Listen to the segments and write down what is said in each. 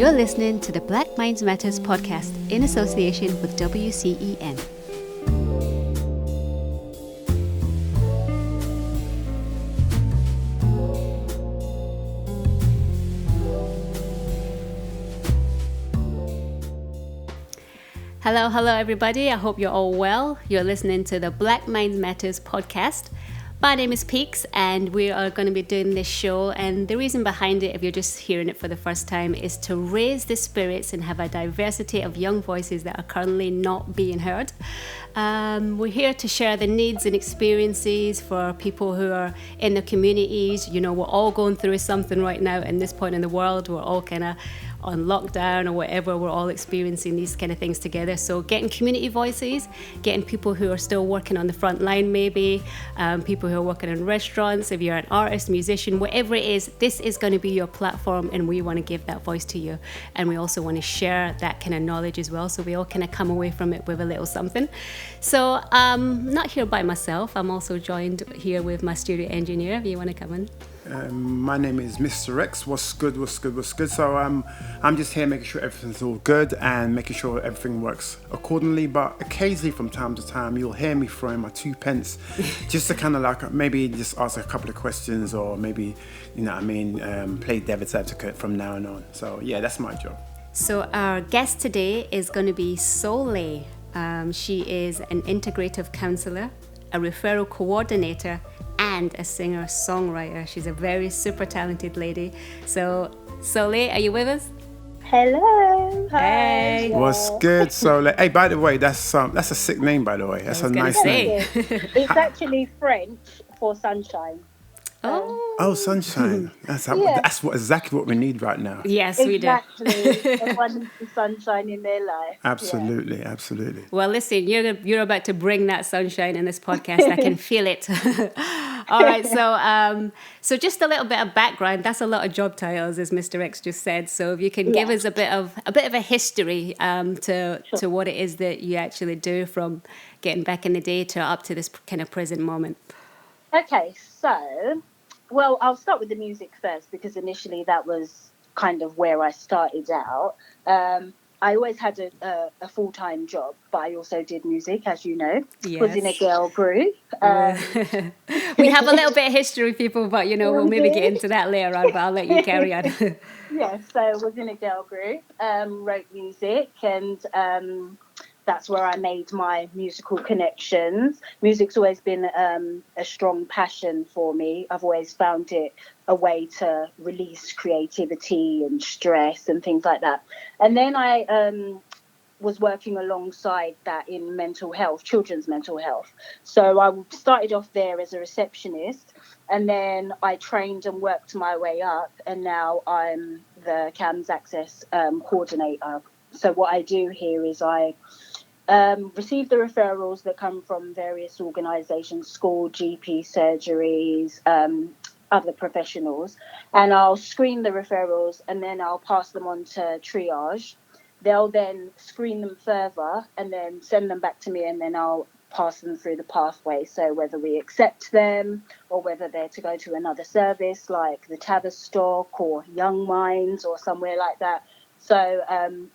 You're listening to the Blackmindsmatter podcast in association with WCEN. Hello everybody. I hope you're all well. You're listening to the Blackmindsmatter podcast. My name is Peaks and we are going to be doing this show, and the reason behind it, if you're just hearing it for the first time, is to raise the spirits and have a diversity of young voices that are currently not being heard. We're here to share the needs and experiences for people who are in the communities. You know, we're all going through something right now in this point in the world. We're all kind of on lockdown or whatever, we're all experiencing these kind of things together. So getting community voices, getting people who are still working on the front line maybe, people who are working in restaurants, if you're an artist, musician, whatever it is, this is going to be your platform and we want to give that voice to you. And we also want to share that kind of knowledge as well, so we all kind of come away from it with a little something. So I'm not here by myself, I'm also joined here with my studio engineer, if you want to come in. My name is Mr. X. What's good? So I'm just here making sure everything's all good and making sure everything works accordingly. But occasionally from time to time, you'll hear me throwing my 2 pence just to kind of like maybe just ask a couple of questions, or maybe, you know what I mean, play devil's advocate from now on. So yeah, that's my job. So our guest today is going to be Solei. She is an integrative counsellor, a referral coordinator, and a singer-songwriter. She's a very super talented lady. So, Solei, are you with us? Hello. Hey. Hi. What's good, Solei? Hey, by the way, that's a sick name, by the way. That's a nice name. It's actually French for sunshine. Oh, sunshine. That's exactly what we need right now. Yes, exactly. we do. Everyone needs the sunshine in their life. Absolutely, absolutely. Well, listen, you're about to bring that sunshine in this podcast. I can feel it. All right, so just a little bit of background. That's a lot of job titles, as Mr. X just said. So if you can give us a bit of a history to what it is that you actually do, from getting back in the day to up to this kind of present moment. Okay, so, well, I'll start with the music first, because initially that was kind of where I started out. I always had a full-time job, but I also did music, as you know. Yes. Was in a girl group. We have a little bit of history, people, but, you know, we'll maybe get into that later on, but I'll let you carry on. So I was in a girl group, wrote music, and that's where I made my musical connections. Music's always been a strong passion for me. I've always found it a way to release creativity and stress and things like that. And then I was working alongside that in mental health, children's mental health. So I started off there as a receptionist, and then I trained and worked my way up, and now I'm the CAMS Access coordinator. So what I do here is I receive the referrals that come from various organisations, school, GP, surgeries, other professionals, and I'll screen the referrals and then I'll pass them on to triage. They'll then screen them further and then send them back to me, and then I'll pass them through the pathway. So whether we accept them or whether they're to go to another service like the Tavistock or Young Minds or somewhere like that. So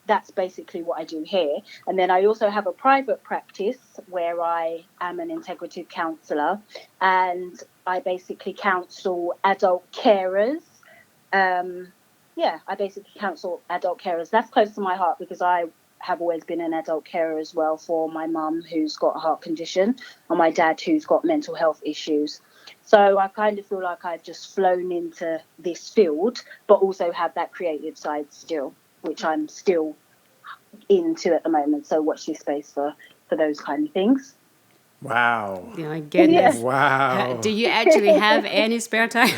that's basically what I do here. And then I also have a private practice where I am an integrative counsellor, and I basically counsel adult carers. I basically counsel adult carers. That's close to my heart because I have always been an adult carer as well for my mum, who's got a heart condition, and my dad, who's got mental health issues. So I kind of feel like I've just flown into this field, but also have that creative side still, which I'm still into at the moment. So watch this space for those kind of things. Wow. Oh, my goodness. Yeah. Wow. Do you actually have any spare time?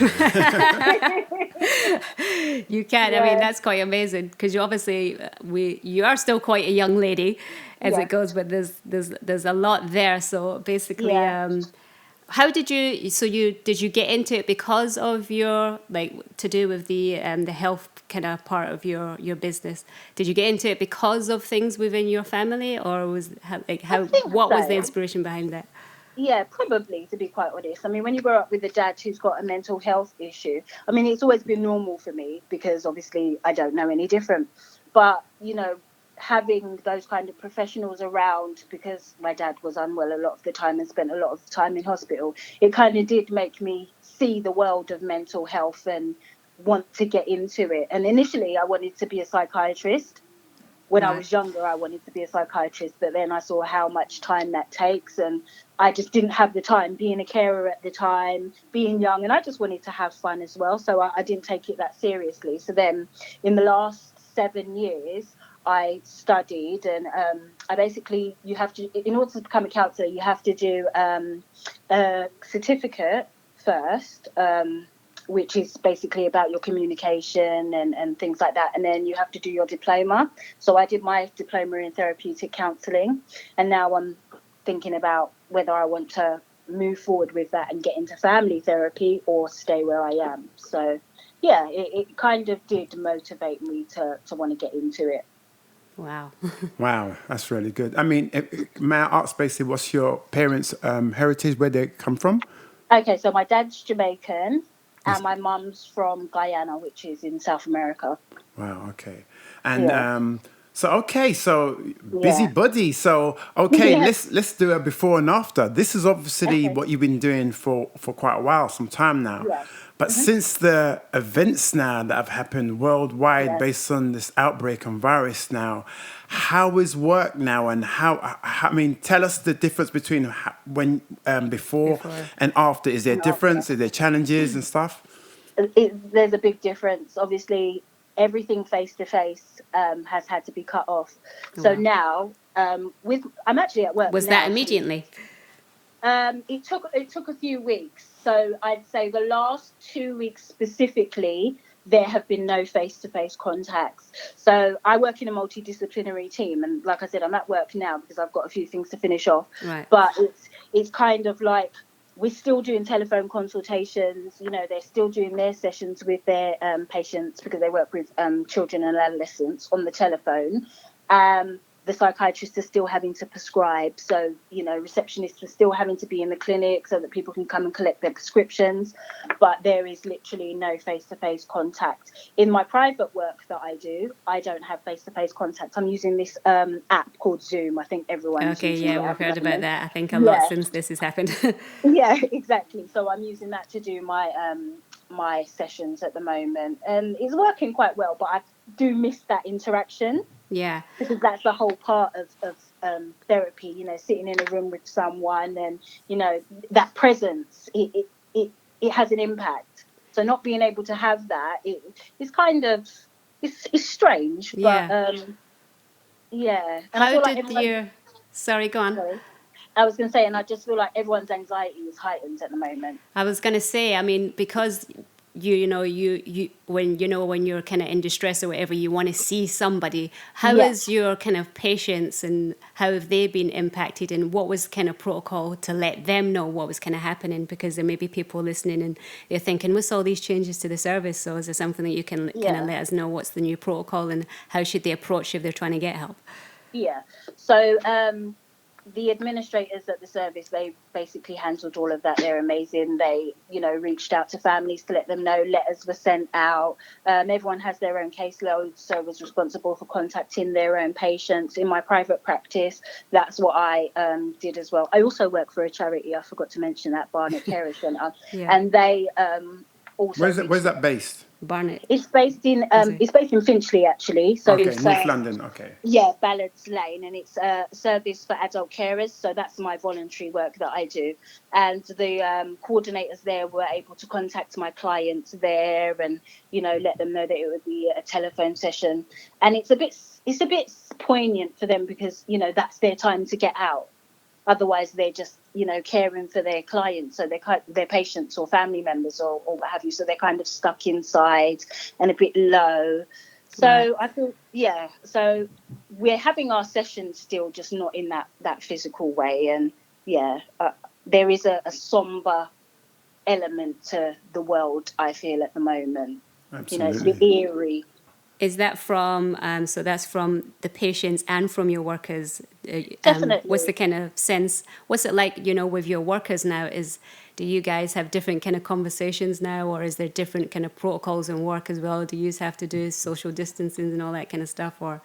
You can. Yeah. I mean, that's quite amazing, because you obviously, you are still quite a young lady as it goes, but there's a lot there. So basically, how did you get into it because of your, like, to do with the health kind of part of your business? Did you get into it because of things within your family, or was what was the inspiration behind that? Yeah, probably, to be quite honest. I mean, when you grow up with a dad who's got a mental health issue, I mean, it's always been normal for me because obviously I don't know any different. But, having those kind of professionals around, because my dad was unwell a lot of the time and spent a lot of time in hospital, it kind of did make me see the world of mental health and want to get into it. And initially, I wanted to be a psychiatrist. When I Right. was younger, I wanted to be a psychiatrist, but then I saw how much time that takes, and I just didn't have the time, being a carer at the time, being young, and I just wanted to have fun as well. So I didn't take it that seriously. So then in the last 7 years, I studied, and I basically, you have to, in order to become a counsellor, you have to do a certificate first. Which is basically about your communication and things like that. And then you have to do your diploma. So I did my diploma in therapeutic counselling. And now I'm thinking about whether I want to move forward with that and get into family therapy or stay where I am. So, yeah, it kind of did motivate me to want to get into it. Wow. Wow, that's really good. I mean, may I ask basically what's your parents' heritage, where they come from? Okay, so my dad's Jamaican and my mum's from Guyana, which is in South America. Wow, okay. And Yeah, so yeah. busybody. So okay, Yeah. let's do a before and after. This is obviously Okay. what you've been doing for quite a while, some time now. Yeah. But Hmm. since the events now that have happened worldwide Yeah. based on this outbreak and virus now, how is work now, and I mean, tell us the difference between when before Before. and after. Is there a And after. difference? Is there challenges and stuff? There's a big difference. Obviously, everything face to face has had to be cut off. So Wow. now, with I'm actually at work Was that now. So immediately? it took a few weeks. So I'd say the last 2 weeks specifically, there have been no face to face contacts. So I work in a multidisciplinary team, and like I said, I'm at work now because I've got a few things to finish off. Right. But it's kind of like we're still doing telephone consultations. They're still doing their sessions with their patients because they work with children and adolescents on the telephone. The psychiatrists are still having to prescribe. So, receptionists are still having to be in the clinic so that people can come and collect their prescriptions. But there is literally no face-to-face contact. In my private work that I do, I don't have face-to-face contact. I'm using this app called Zoom. I think everyone's Okay, using yeah, it we've at heard the about moment. that. I think a lot Yeah, since this has happened. yeah, exactly. So I'm using that to do my sessions at the moment, and it's working quite well. But I do miss that interaction Yeah. because that's the whole part of therapy. Sitting in a room with someone and that presence. It has an impact. So not being able to have that, it's kind of it's strange, but Yeah. yeah. And I How feel like did everyone. your. Sorry, go on. Sorry. I was going to say, and I just feel like everyone's anxiety is heightened at the moment. I was gonna say, I mean, because when you're kind of in distress or whatever, you want to see somebody. How Yeah. is your kind of patients, and how have they been impacted, and what was kind of protocol to let them know what was kind of happening? Because there may be people listening and they're thinking, what's all these changes to the service? So is there something that you can kind of Yeah. let us know what's the new protocol and how should they approach if they're trying to get help? Yeah. So the administrators at the service, they basically handled all of that. They're amazing. They, reached out to families to let them know. Letters were sent out. Everyone has their own caseload, so was responsible for contacting their own patients. In my private practice, that's what I did as well. I also work for a charity. I forgot to mention that, Barnet Care Centre, Yeah. and they also Where's reached. that based? Barnet. It's based in Is it? Finchley actually. So Okay, it's North London. Okay. yeah, Ballards Lane, and it's a service for adult carers. So that's my voluntary work that I do, and the coordinators there were able to contact my clients there, and let them know that it would be a telephone session, and it's a bit poignant for them because that's their time to get out. Otherwise, they're just caring for their clients, so their patients or family members or what have you. So they're kind of stuck inside and a bit low. Right. So I feel, yeah. So we're having our sessions still, just not in that physical way. And yeah, there is a somber element to the world, I feel, at the moment. It's a bit Absolutely. eerie. Is that from, so that's from the patients and from your workers? Definitely. What's the kind of sense, what's it like, with your workers now? Do you guys have different kind of conversations now, or is there different kind of protocols in work as well? Do you have to do social distancing and all that kind of stuff, or?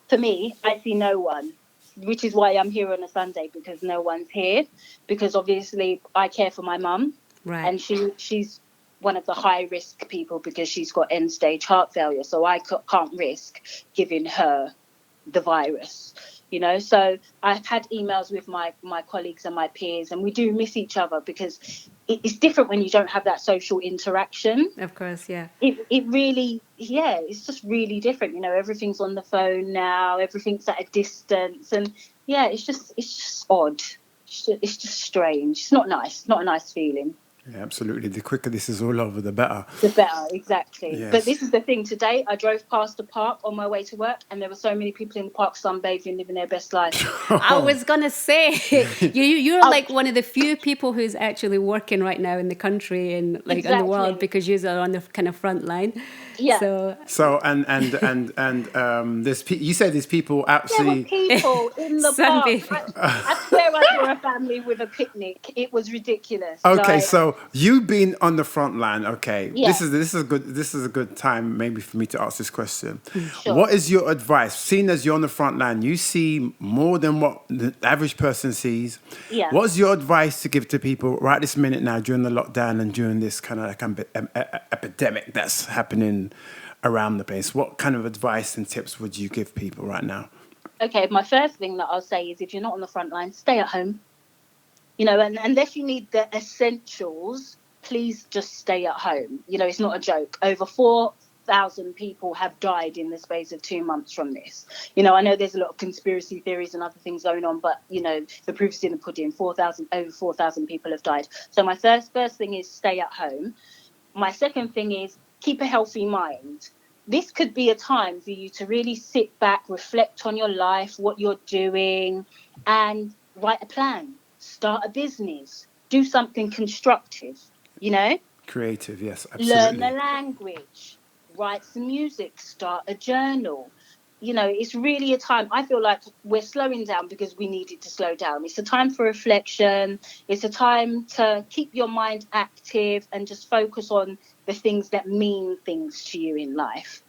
For me, I see no one, which is why I'm here on a Sunday, because no one's here. Because obviously I care for my mum, Right. and she's one of the high risk people because she's got end stage heart failure. So I can't risk giving her the virus, So I've had emails with my colleagues and my peers, and we do miss each other because it's different when you don't have that social interaction. Of course, yeah. It really, it's just really different. Everything's on the phone now, everything's at a distance, and it's just odd. It's just strange. It's not nice. Not a nice feeling. Yeah, absolutely. The quicker this is all over, the better. The better, exactly. Yes. But this is the thing. Today, I drove past the park on my way to work, and there were so many people in the park sunbathing, living their best life. I was gonna say, you're like one of the few people who's actually working right now in the country and like in the world, because you are on the kind of front line. Yeah. So and there's you said there's people actually. There were people in the park. I swear I saw a family with a picnic. It was ridiculous. Okay, so you've been on the front line. Okay, Yeah. this is good. This is a good time maybe for me to ask this question. Sure. What is your advice? Seeing as you're on the front line, you see more than what the average person sees. Yeah. What's your advice to give to people right this minute now during the lockdown and during this kind of like epidemic that's happening around the place? What kind of advice and tips would you give people right now? Okay, my first thing that I'll say is, if you're not on the front line, stay at home. And unless you need the essentials, please just stay at home. It's not a joke. Over 4,000 people have died in the space of 2 months from this. I know there's a lot of conspiracy theories and other things going on, but, the proof is in the pudding. Over 4,000 people have died. So my first thing is stay at home. My second thing is keep a healthy mind. This could be a time for you to really sit back, reflect on your life, what you're doing, and write a plan. Start a business. Do something constructive, Creative, yes, absolutely. Learn the language. Write some music. Start a journal. It's really a time. I feel like we're slowing down because we needed to slow down. It's a time for reflection. It's a time to keep your mind active and just focus on the things that mean things to you in life.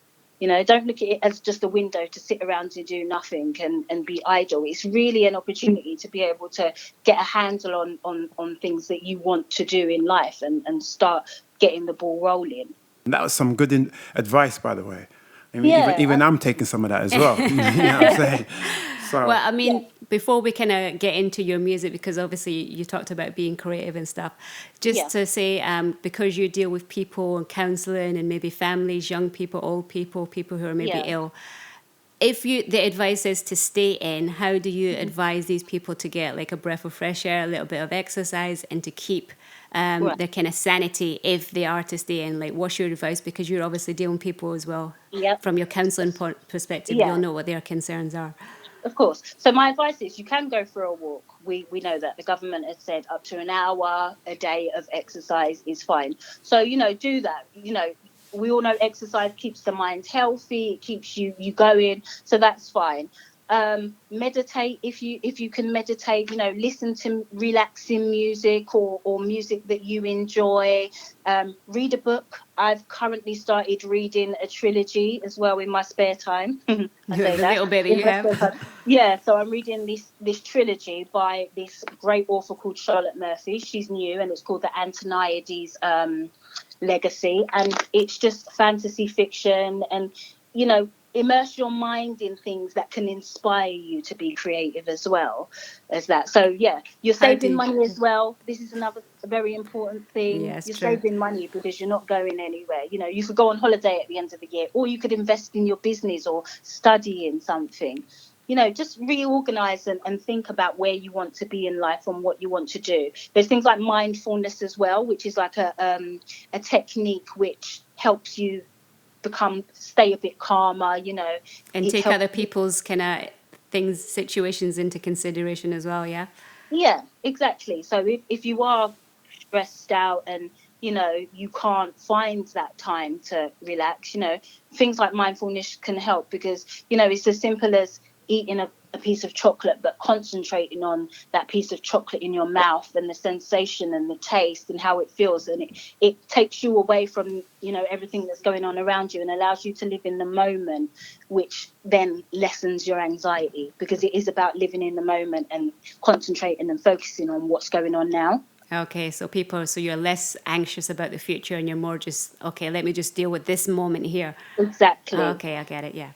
Don't look at it as just a window to sit around and do nothing and be idle. It's really an opportunity to be able to get a handle on things that you want to do in life and start getting the ball rolling. That was some good advice, by the way. I mean, even I'm taking some of that as well. You know what I'm saying? So, well, I mean, before we kind of get into your music, because obviously you talked about being creative and stuff, just to say, because you deal with people and counselling and maybe families, young people, old people, people who are maybe ill, if the advice is to stay in, how do you advise these people to get like a breath of fresh air, a little bit of exercise, and to keep their kind of sanity if they are to stay in? Like, what's your advice? Because you're obviously dealing with people as well. From your counselling perspective, you'll know what their concerns are. Of course. So my advice is you can go for a walk. We know that the government has said up to an hour a day of exercise is fine. So, do that. We all know exercise keeps the mind healthy. It keeps you going. So that's fine. Meditate if you can meditate. Listen to relaxing music or music that you enjoy. Read a book. I've currently started reading a trilogy as well in my spare time. A little bit that you have. Yeah, so I'm reading this trilogy by this great author called Charlotte Murphy. She's new, and it's called the Antoniades Legacy, and it's just fantasy fiction, and immerse your mind in things that can inspire you to be creative as well as that. So you're saving money as well. This is another very important thing. Yes, you're true. saving money because you're not going anywhere. You could go on holiday at the end of the year, or you could invest in your business or study in something. Just reorganize and think about where you want to be in life and what you want to do. There's things like mindfulness as well, which is like a technique which helps you stay a bit calmer, and take other people's kind of situations into consideration as well. Yeah, exactly. So if you are stressed out and you can't find that time to relax. Things like mindfulness can help, because it's as simple as eating a piece of chocolate, but concentrating on that piece of chocolate in your mouth and the sensation and the taste and how it feels, and it takes you away from everything that's going on around you and allows you to live in the moment, which then lessens your anxiety, because it is about living in the moment and concentrating and focusing on what's going on now. Okay, so you're less anxious about the future and you're more just, okay, let me just deal with this moment here. Exactly. Okay, I get it, yeah.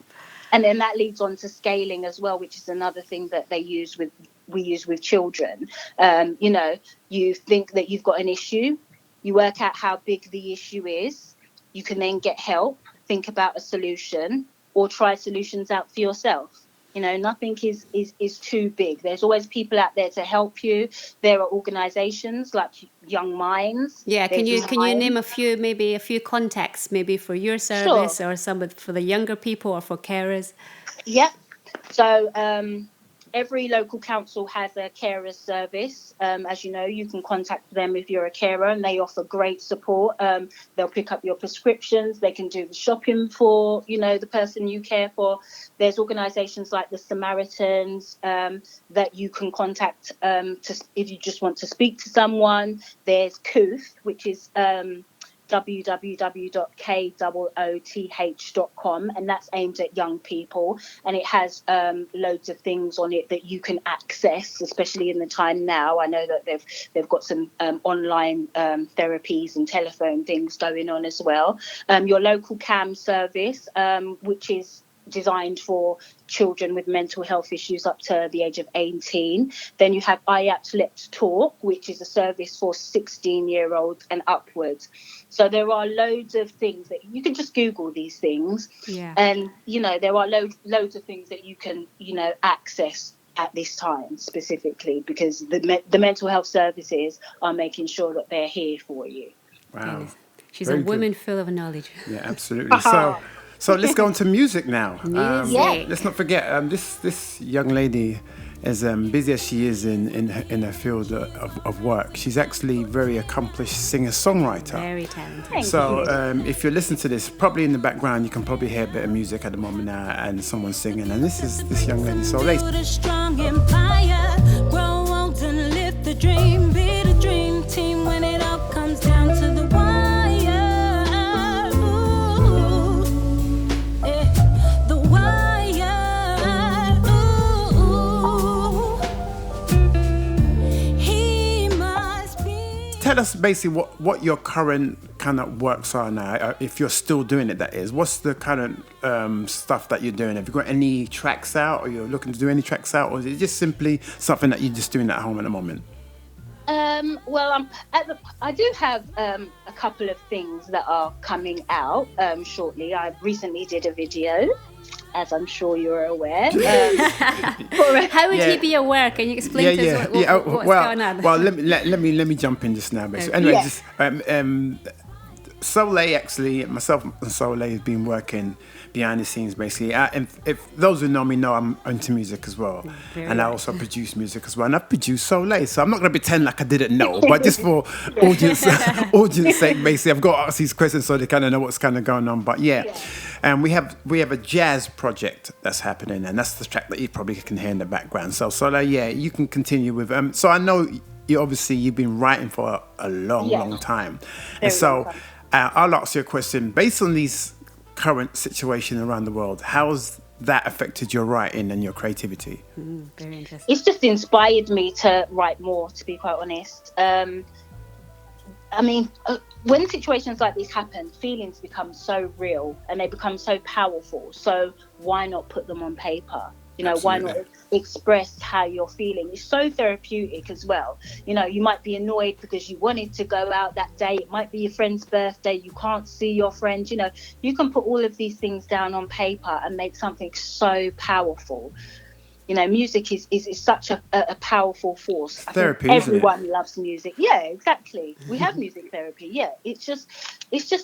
And then that leads on to scaling as well, which is another thing that we use with children. You think that you've got an issue, you work out how big the issue is, you can then get help, think about a solution, or try solutions out for yourself. Nothing is too big. There's always people out there to help you. There are organizations like Young Minds. Yeah, can you name a few contacts, maybe for your service? Sure. Or some for the younger people or for carers? Yep. So every local council has a carer service. As you know, you can contact them if you're a carer, and they offer great support. They'll pick up your prescriptions. They can do the shopping for, the person you care for. There's organisations like the Samaritans that you can contact if you just want to speak to someone. There's Kooth, which is www.kooth.com, and that's aimed at young people, and it has loads of things on it that you can access, especially in the time now. I know that they've got some online therapies and telephone things going on as well. Your local CAM service, which is designed for children with mental health issues up to the age of 18. Then you have IAPT Let's Talk, which is a service for 16-year-olds and upwards. So there are loads of things that you can just Google these things. Yeah. And, there are loads of things that you can, access at this time specifically, because the mental health services are making sure that they're here for you. Wow. She's Very a woman good. Full of knowledge. Yeah, absolutely. So let's go on to music now. Let's not forget, this young lady, as busy as she is in her field of work, she's actually very accomplished singer-songwriter. Very talented. So if you're listening to this, probably in the background, you can probably hear a bit of music at the moment now and someone singing. And this is this young lady, Solei. Strong empire, grow old and live the dream, be the dream team when it all comes down to the wire. Tell us basically what your current kind of works are now, if you're still doing it, that is. What's the current stuff that you're doing? Have you got any tracks out, or you're looking to do any tracks out, or is it just simply something that you're just doing at home at the moment? Well, I do have a couple of things that are coming out shortly. I recently did a video, as I'm sure you're aware. How would he be aware? Can you explain to us what's going on? Well, let me jump in just now, basically. Anyway, Solei, actually, myself and Solei have been working behind the scenes, basically. If those who know me know I'm into music as well. I also produce music as well. And I've produced Solei, so I'm not going to pretend like I didn't know, but just for audience sake, basically, I've got to ask these questions so they kind of know what's kind of going on. But and we have a jazz project that's happening, and that's the track that you probably can hear in the background. So Solei, you can continue with. So I know you've been writing for a long time, and so I'll ask you a question based on these current situation around the world. How's that affected your writing and your creativity? Very interesting. It's just inspired me to write more, to be quite honest. When situations like this happen, feelings become so real and they become so powerful. So why not put them on paper? Absolutely. Why not express how you're feeling? It's so therapeutic as well. You might be annoyed because you wanted to go out that day. It might be your friend's birthday. You can't see your friend. You can put all of these things down on paper and make something so powerful. Music is such a powerful force. Therapy, everyone loves music. Yeah, exactly. We have music therapy. Yeah, it's just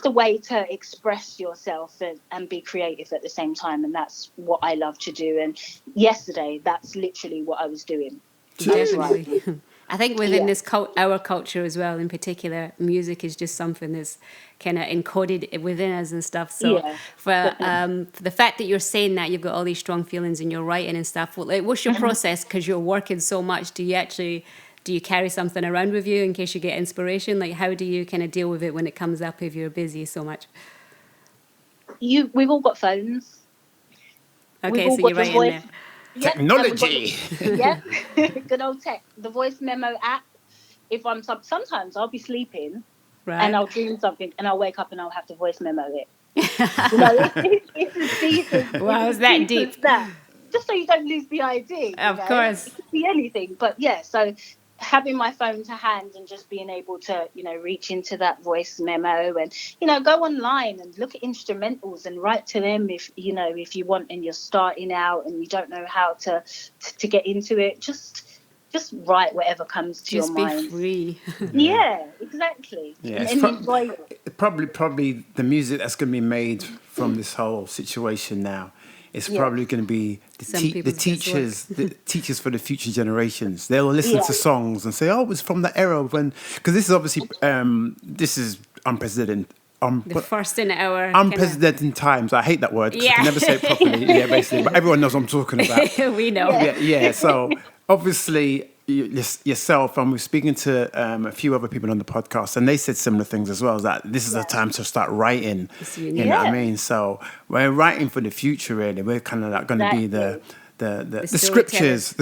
a way to express yourself and be creative at the same time, and that's what I love to do. And yesterday, that's literally what I was doing. Definitely. I think within this our culture as well, in particular, music is just something that's kind of encoded within us and stuff. So for the fact that you're saying that you've got all these strong feelings in your writing and stuff, well, like, what's your process? Because you're working so much. Do you carry something around with you in case you get inspiration? Like, how do you kind of deal with it when it comes up if you're busy so much? We've all got phones. Okay, so you're right in there. Technology. Yeah, good old tech. The voice memo app. If I'm sometimes I'll be sleeping and I'll dream something and I'll wake up and I'll have to voice memo it. It's as deep as wow, is that deep? Just so you don't lose the idea. Of course. It could be anything, but yeah. So having my phone to hand and just being able to, reach into that voice memo and, go online and look at instrumentals and write to them if you want and you're starting out and you don't know how to get into it. Just write whatever comes to your mind. Just be free. Yeah, exactly. Yeah, and enjoy it. Probably the music that's going to be made from this whole situation now. It's probably going to be the teachers for the future generations. They'll listen to songs and say, "Oh, it was from that era when," because this is obviously this is unprecedented. The first in our unprecedented times. I hate that word because I can never say it properly. Yeah, basically, but everyone knows what I'm talking about. We know. Yeah. So obviously, yourself, and we're speaking to a few other people on the podcast, and they said similar things as well. That this is a time to start writing. You know what I mean? So we're writing for the future. Really, we're kind of like going to be the scriptures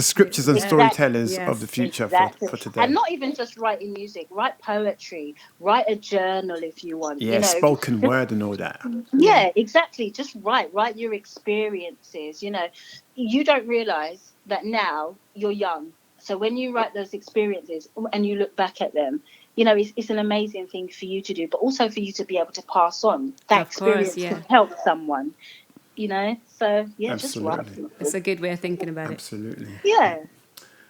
and storytellers of the future for today. And not even just writing music, write poetry, write a journal if you want. Yeah, spoken word and all that. Yeah, exactly. Just write your experiences. You don't realize that now you're young. So when you write those experiences and you look back at them, it's an amazing thing for you to do, but also for you to be able to pass on that experience to help someone. So just write. It's a good way of thinking about it. Absolutely. Yeah.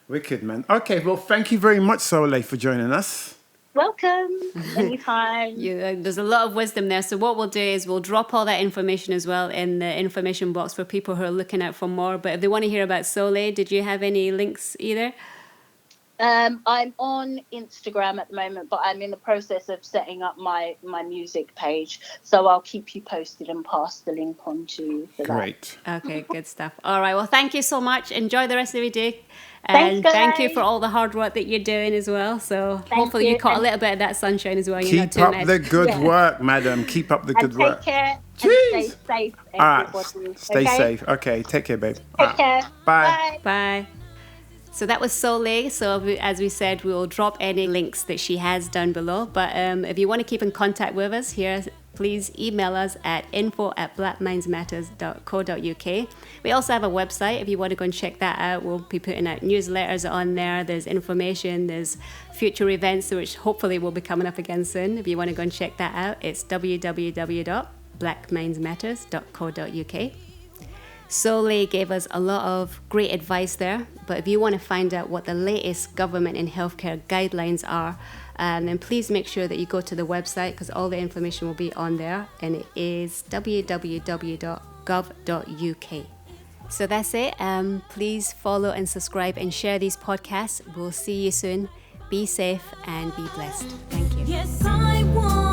Wicked, man. Okay, well, thank you very much, Solei, for joining us. Welcome. Anytime. There's a lot of wisdom there. So what we'll do is we'll drop all that information as well in the information box for people who are looking out for more. But if they want to hear about Solei, did you have any links either? I'm on Instagram at the moment, but I'm in the process of setting up my music page. So I'll keep you posted and pass the link on to you for that. Great. Okay, good stuff. All right, well, thank you so much. Enjoy the rest of your day. And thank you for all the hard work that you're doing as well. So hopefully you caught a little bit of that sunshine as well. Keep up the good work, madam. Keep up the good work. Take care. Jeez. And stay safe, everybody. All right. Stay safe. Okay, take care, babe. Take care. Bye. Bye. So that was Solei. So as we said, we will drop any links that she has down below. But if you want to keep in contact with us here, please email us at info@blackmindsmatters.co.uk. We also have a website if you want to go and check that out. We'll be putting out newsletters on there. There's information, there's future events, which hopefully will be coming up again soon. If you want to go and check that out, it's www.blackmindsmatters.co.uk. Solei gave us a lot of great advice there, but if you want to find out what the latest government and healthcare guidelines are, then please make sure that you go to the website because all the information will be on there, and it is www.gov.uk. So that's it. Please follow and subscribe and share these podcasts. We'll see you soon. Be safe and be blessed. Thank you. Yes, I want